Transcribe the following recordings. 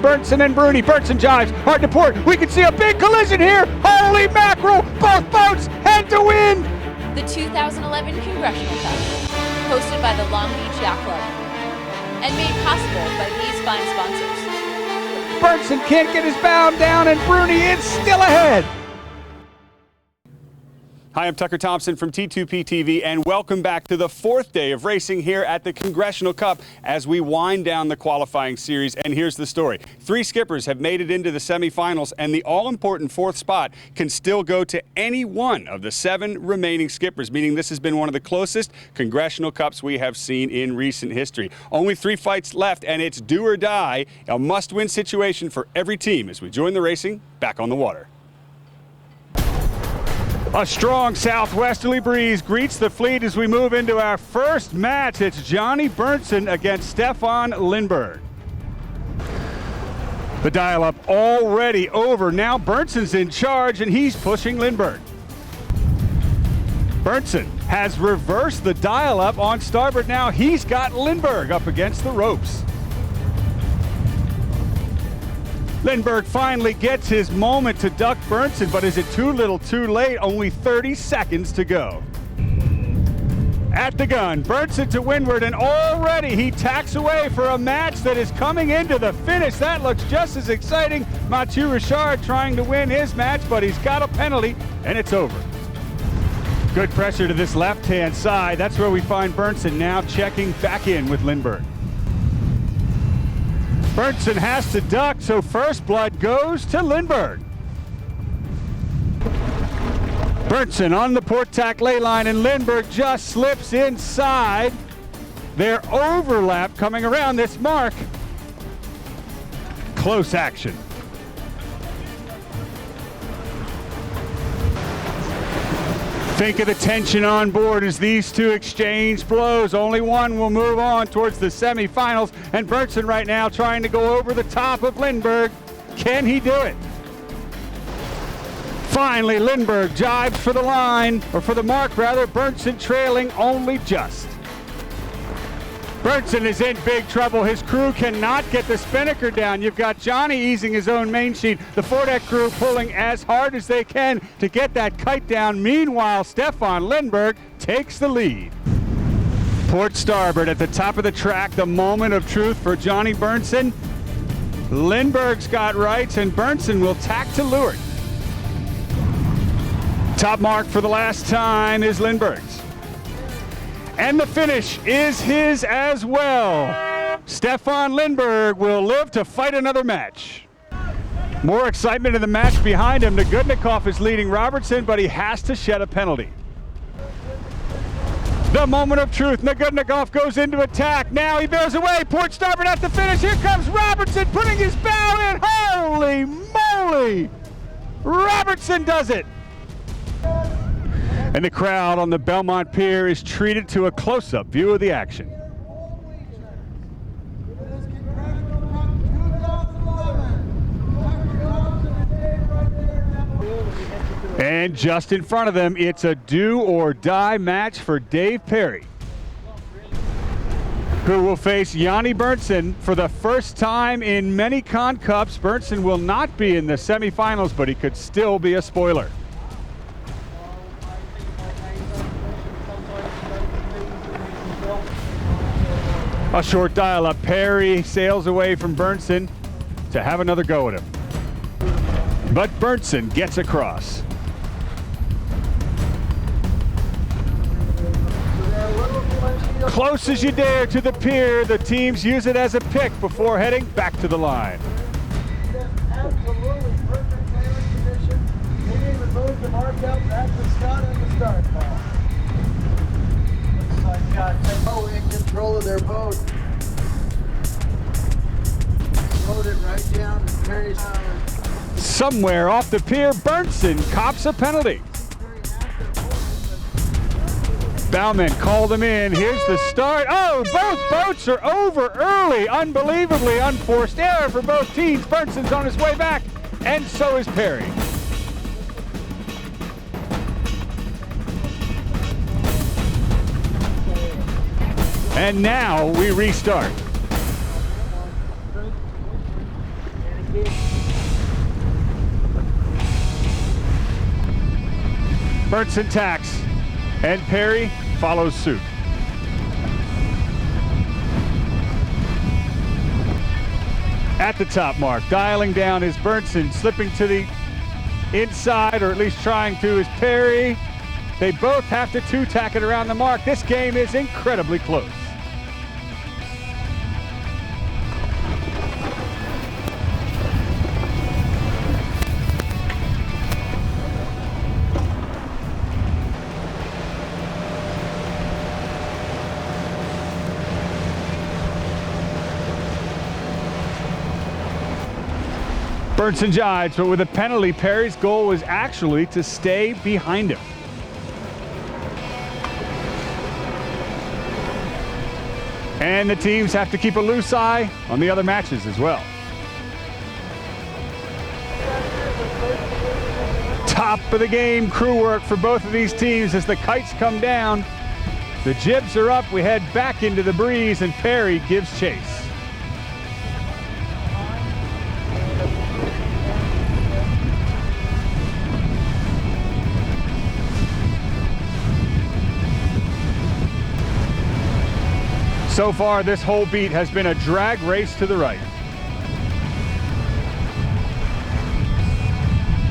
Bernsen and Bruni. Bernsen jives, hard to port. We can see a big collision here. Holy mackerel, both boats head to wind. The 2011 Congressional Cup, hosted by the Long Beach Yacht Club, and made possible by these fine sponsors. Bernsen can't get his bow down, and Bruni is still ahead. Hi, I'm Tucker Thompson from T2P TV, and welcome back to the fourth day of racing here at the Congressional Cup as we wind down the qualifying series. And here's the story. 3 skippers have made it into the semifinals, and the all-important 4th spot can still go to any one of the 7 remaining skippers, meaning this has been one of the closest Congressional Cups we have seen in recent history. Only 3 fights left, and it's do or die, a must-win situation for every team as we join the racing back on the water. A strong southwesterly breeze greets the fleet as we move into our first match. It's Johnny Bernsen against Stefan Lindbergh. The dial-up already over. Now Bernsen's in charge and he's pushing Lindbergh. Bernsen has reversed the dial-up on starboard. Now he's got Lindbergh up against the ropes. Lindbergh finally gets his moment to duck Bernsen, but is it too little too late? Only 30 seconds to go. At the gun, Bernsen to windward, and already he tacks away for a match that is coming into the finish. That looks just as exciting. Mathieu Richard trying to win his match, but he's got a penalty, and it's over. Good pressure to this left-hand side. That's where we find Bernsen now checking back in with Lindbergh. Bernsen has to duck, so first blood goes to Lindbergh. Bernsen on the port tack ley line, and Lindbergh just slips inside. Their overlap coming around this mark. Close action. Think of the tension on board as these two exchange blows. Only one will move on towards the semifinals, and Bernsen right now trying to go over the top of Lindbergh. Can he do it? Finally, Lindbergh jibes for the line, or for the mark rather. Bernsen trailing only just. Bernsen is in big trouble. His crew cannot get the spinnaker down. You've got Johnny easing his own main sheet. The foredeck crew pulling as hard as they can to get that kite down. Meanwhile, Stefan Lindbergh takes the lead. Port starboard at the top of the track, the moment of truth for Johnny Bernsen. Lindbergh's got rights, and Bernsen will tack to leeward. Top mark for the last time is Lindbergh's. And the finish is his as well. Stefan Lindbergh will live to fight another match. More excitement in the match behind him. Nagudnikov is leading Robertson, but he has to shed a penalty. The moment of truth. Nagudnikov goes into attack. Now he bears away. Port starboard at the finish. Here comes Robertson putting his bow in. Holy moly! Robertson does it. And the crowd on the Belmont Pier is treated to a close-up view of the action. And just in front of them, it's a do-or-die match for Dave Perry, who will face Johnny Bernsen for the first time in many Con Cups. Bernsen will not be in the semifinals, but he could still be a spoiler. A short dial-up. Perry sails away from Bernsen to have another go at him. But Bernsen gets across. Close as you dare to the pier. The teams use it as a pick before heading back to the line. Absolutely perfect sailing condition. They even moved the mark out back to Scott at the start ball. Looks like they're in control of their boat. Slowed it right down to Perry's house. Somewhere off the pier, Bernsen cops a penalty. Bowman called him in. Here's the start. Oh, both boats are over early. Unbelievably unforced error for both teams. Bernsen's on his way back, and so is Perry. And now we restart. Bernsen tacks, and Perry follows suit. At the top mark, dialing down is Bernsen, slipping to the inside, or at least trying to, is Perry. They both have to two-tack it around the mark. This game is incredibly close. Bernsen jives, but with a penalty, Perry's goal was actually to stay behind him. And the teams have to keep a loose eye on the other matches as well. Top of the game crew work for both of these teams as the kites come down. The jibs are up, we head back into the breeze, and Perry gives chase. So far, this whole beat has been a drag race to the right.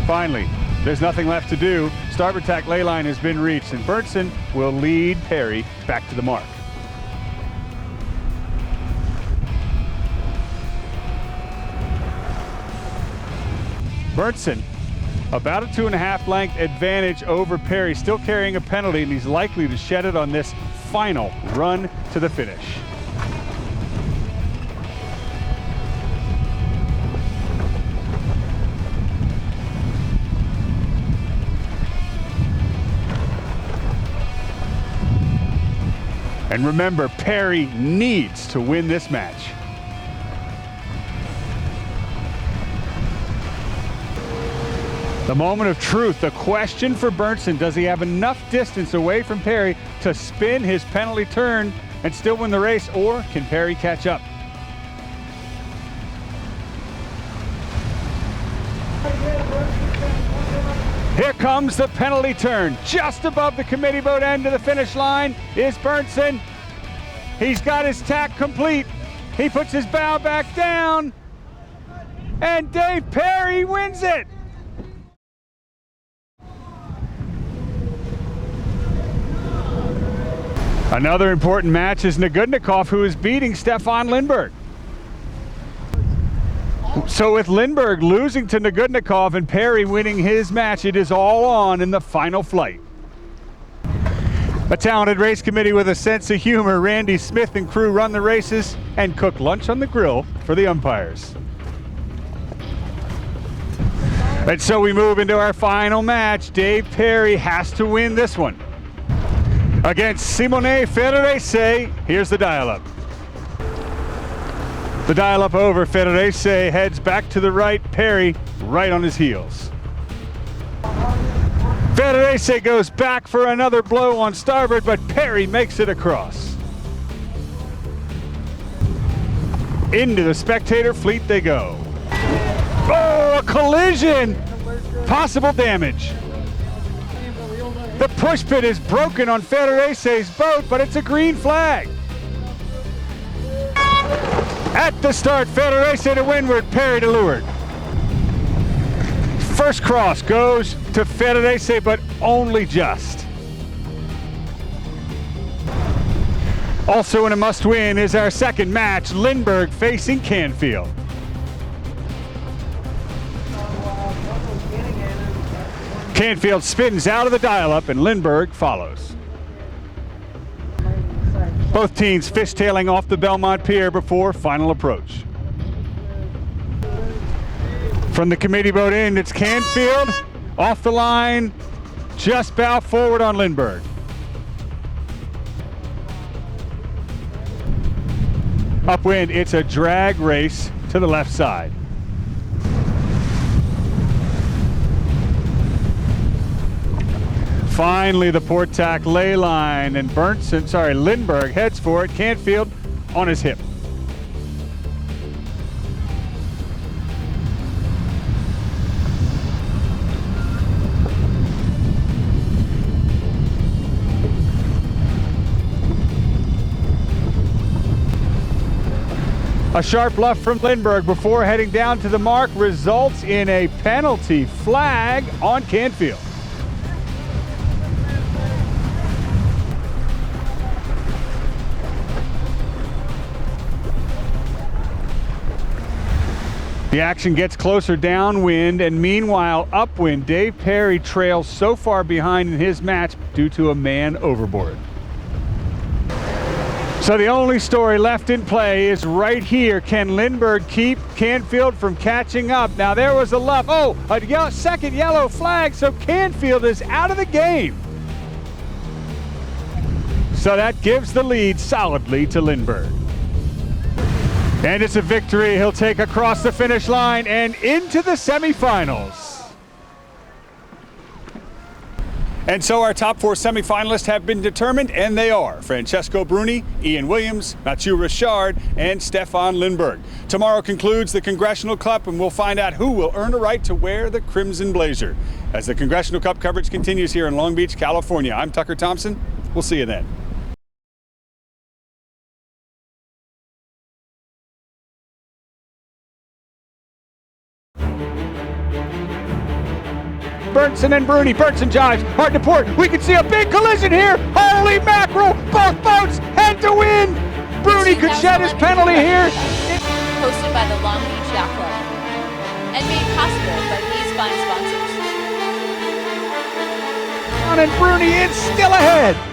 Finally, there's nothing left to do. Starboard tack ley line has been reached, and Bernsen will lead Perry back to the mark. Bernsen, about a 2.5 length advantage over Perry, still carrying a penalty, and he's likely to shed it on this final run to the finish. And remember, Perry needs to win this match. The moment of truth, the question for Bernsen: does he have enough distance away from Perry to spin his penalty turn and still win the race, or can Perry catch up? Here comes the penalty turn. Just above the committee boat end of the finish line is Bernsen. He's got his tack complete. He puts his bow back down, and Dave Perry wins it. Another important match is Nagudnikov, who is beating Stefan Lindbergh. So with Lindbergh losing to Nagudnikov and Perry winning his match, it is all on in the final flight. A talented race committee with a sense of humor, Randy Smith and crew run the races and cook lunch on the grill for the umpires. And so we move into our final match. Dave Perry has to win this one against Simone Federese. Here's the dial-up. The dial-up over, Federese heads back to the right, Perry right on his heels. Federese goes back for another blow on starboard, but Perry makes it across. Into the spectator fleet they go. Oh, a collision! Possible damage. The push pit is broken on Federese's boat, but it's a green flag. At the start, Federese to windward, Perry to leeward. First cross goes to Federese, but only just. Also in a must-win is our second match, Lindbergh facing Canfield. Canfield spins out of the dial-up and Lindbergh follows. Both teams fishtailing off the Belmont Pier before final approach. From the committee boat end, it's Canfield off the line, just bow forward on Lindbergh. Upwind, it's a drag race to the left side. Finally, the port tack ley line, and Lindbergh heads for it. Canfield on his hip. A sharp bluff from Lindbergh before heading down to the mark results in a penalty flag on Canfield. The action gets closer downwind, and meanwhile upwind, Dave Perry trails so far behind in his match due to a man overboard. So the only story left in play is right here. Can Lindbergh keep Canfield from catching up? Now there was a luff. Oh, a second yellow flag, so Canfield is out of the game. So that gives the lead solidly to Lindbergh. And it's a victory he'll take across the finish line and into the semifinals. And so our top 4 semifinalists have been determined, and they are Francesco Bruni, Ian Williams, Mathieu Richard, and Stefan Lindbergh. Tomorrow concludes the Congressional Cup, and we'll find out who will earn a right to wear the Crimson Blazer. As the Congressional Cup coverage continues here in Long Beach, California, I'm Tucker Thompson. We'll see you then. Bernsen and Bruni. Bernsen jives, hard to port. We can see a big collision here. Holy mackerel! Both boats head to wind. Bruni could shed his penalty here. Hosted by the Long Beach Yacht Club and made possible by these fine sponsors. And Bruni is still ahead.